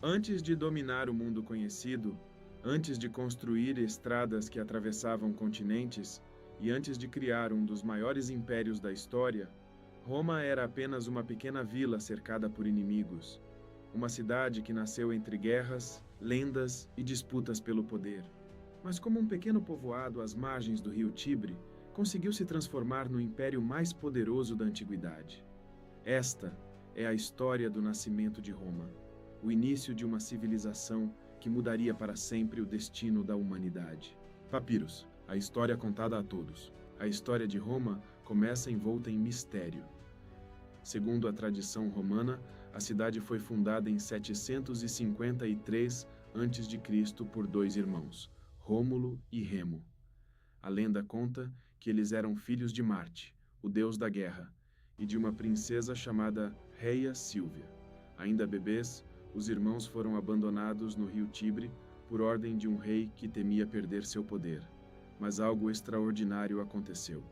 Antes de dominar o mundo conhecido, antes de construir estradas que atravessavam continentes e antes de criar um dos maiores impérios da história, Roma era apenas uma pequena vila cercada por inimigos. Uma cidade que nasceu entre guerras, lendas e disputas pelo poder. Mas como um pequeno povoado às margens do rio Tibre, conseguiu se transformar no império mais poderoso da antiguidade. Esta é a história do nascimento de Roma, o início de uma civilização que mudaria para sempre o destino da humanidade. Papiros, a história contada a todos. A história de Roma começa envolta em mistério. Segundo a tradição romana, a cidade foi fundada em 753 a.C. por dois irmãos, Rômulo e Remo. A lenda conta que eles eram filhos de Marte, o deus da guerra, e de uma princesa chamada Reia Sílvia. Ainda bebês, os irmãos foram abandonados no rio Tibre por ordem de um rei que temia perder seu poder. Mas algo extraordinário aconteceu.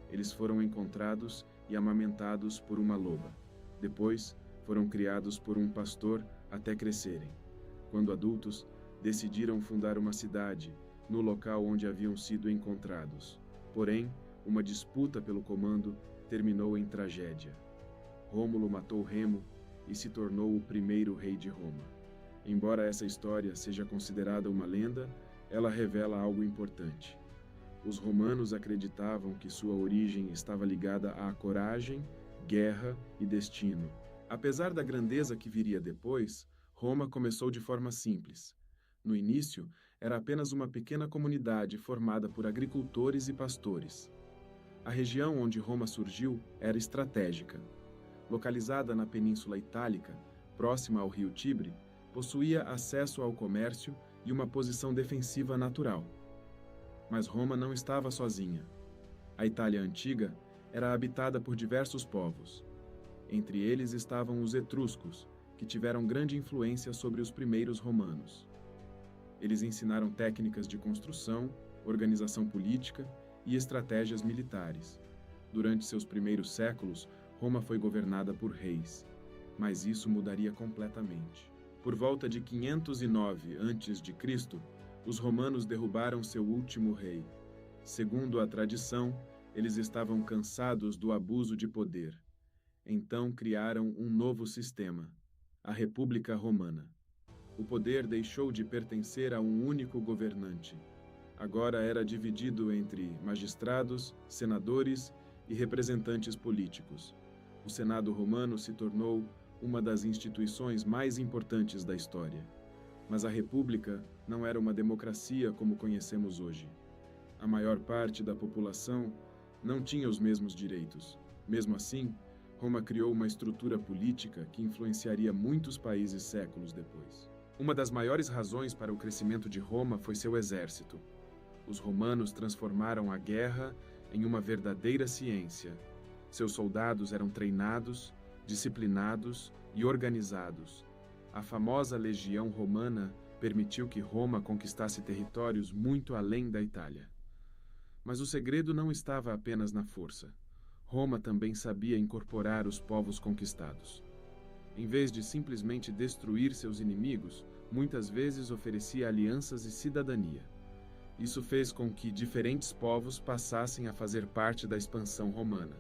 Eles foram encontrados e amamentados por uma loba. Depois, foram criados por um pastor até crescerem. Quando adultos, decidiram fundar uma cidade no local onde haviam sido encontrados. Porém, uma disputa pelo comando terminou em tragédia. Rômulo matou Remo e se tornou o primeiro rei de Roma. Embora essa história seja considerada uma lenda, ela revela algo importante. Os romanos acreditavam que sua origem estava ligada à coragem, guerra e destino. Apesar da grandeza que viria depois, Roma começou de forma simples. No início, era apenas uma pequena comunidade formada por agricultores e pastores. A região onde Roma surgiu era estratégica. Localizada na Península Itálica, próxima ao rio Tibre, possuía acesso ao comércio e uma posição defensiva natural. Mas Roma não estava sozinha. A Itália antiga era habitada por diversos povos. Entre eles estavam os etruscos, que tiveram grande influência sobre os primeiros romanos. Eles ensinaram técnicas de construção, organização política e estratégias militares. Durante seus primeiros séculos, Roma foi governada por reis, mas isso mudaria completamente. Por volta de 509 a.C., os romanos derrubaram seu último rei. Segundo a tradição, eles estavam cansados do abuso de poder. Então criaram um novo sistema, a República Romana. O poder deixou de pertencer a um único governante. Agora era dividido entre magistrados, senadores e representantes políticos. O Senado romano se tornou uma das instituições mais importantes da história. Mas a República não era uma democracia como conhecemos hoje. A maior parte da população não tinha os mesmos direitos. Mesmo assim, Roma criou uma estrutura política que influenciaria muitos países séculos depois. Uma das maiores razões para o crescimento de Roma foi seu exército. Os romanos transformaram a guerra em uma verdadeira ciência. Seus soldados eram treinados, disciplinados e organizados. A famosa Legião Romana permitiu que Roma conquistasse territórios muito além da Itália. Mas o segredo não estava apenas na força. Roma também sabia incorporar os povos conquistados. Em vez de simplesmente destruir seus inimigos, muitas vezes oferecia alianças e cidadania. Isso fez com que diferentes povos passassem a fazer parte da expansão romana.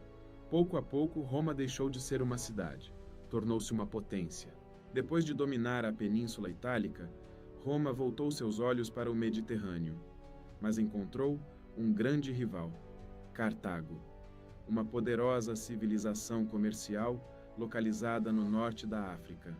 Pouco a pouco, Roma deixou de ser uma cidade, tornou-se uma potência. Depois de dominar a Península Itálica, Roma voltou seus olhos para o Mediterrâneo, mas encontrou um grande rival, Cartago, uma poderosa civilização comercial localizada no norte da África.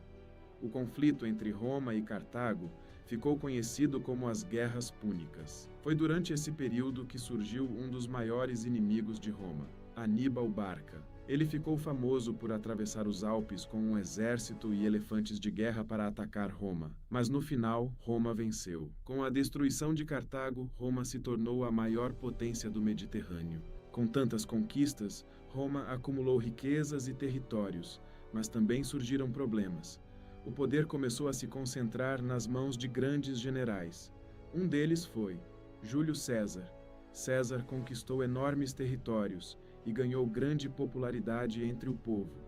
O conflito entre Roma e Cartago ficou conhecido como as Guerras Púnicas. Foi durante esse período que surgiu um dos maiores inimigos de Roma, Aníbal Barca. Ele ficou famoso por atravessar os Alpes com um exército e elefantes de guerra para atacar Roma. Mas no final, Roma venceu. Com a destruição de Cartago, Roma se tornou a maior potência do Mediterrâneo. Com tantas conquistas, Roma acumulou riquezas e territórios, mas também surgiram problemas. O poder começou a se concentrar nas mãos de grandes generais. Um deles foi Júlio César. César conquistou enormes territórios e ganhou grande popularidade entre o povo.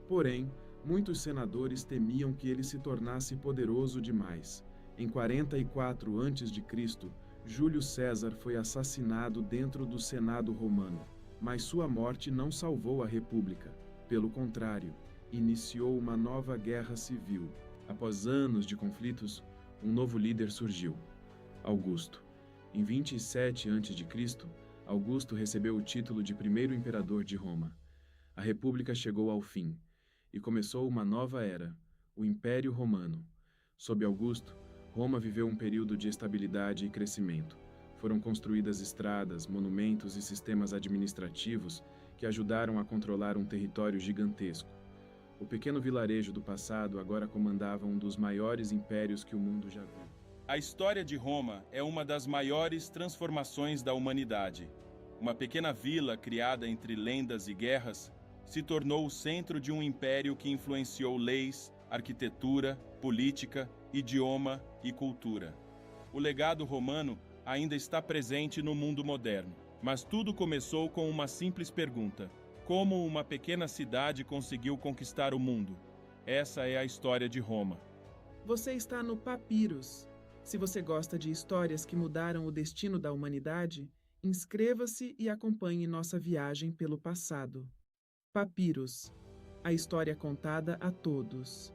Porém, Muitos senadores temiam que ele se tornasse poderoso demais. Em 44 a.C., Júlio César foi assassinado dentro do Senado romano, mas sua morte não salvou a República. Pelo contrário, iniciou uma nova guerra civil. Após anos de conflitos, um novo líder surgiu: Augusto. Em 27 a.C., Augusto recebeu o título de primeiro imperador de Roma. A República chegou ao fim e começou uma nova era, o Império Romano. Sob Augusto, Roma viveu um período de estabilidade e crescimento. Foram construídas estradas, monumentos e sistemas administrativos que ajudaram a controlar um território gigantesco. O pequeno vilarejo do passado agora comandava um dos maiores impérios que o mundo já viu. A história de Roma é uma das maiores transformações da humanidade. Uma pequena vila criada entre lendas e guerras se tornou o centro de um império que influenciou leis, arquitetura, política, idioma e cultura. O legado romano ainda está presente no mundo moderno, mas tudo começou com uma simples pergunta: como uma pequena cidade conseguiu conquistar o mundo? Essa é a história de Roma. Você está no Papyrus. Se você gosta de histórias que mudaram o destino da humanidade, inscreva-se e acompanhe nossa viagem pelo passado. Papyrus, a história contada a todos.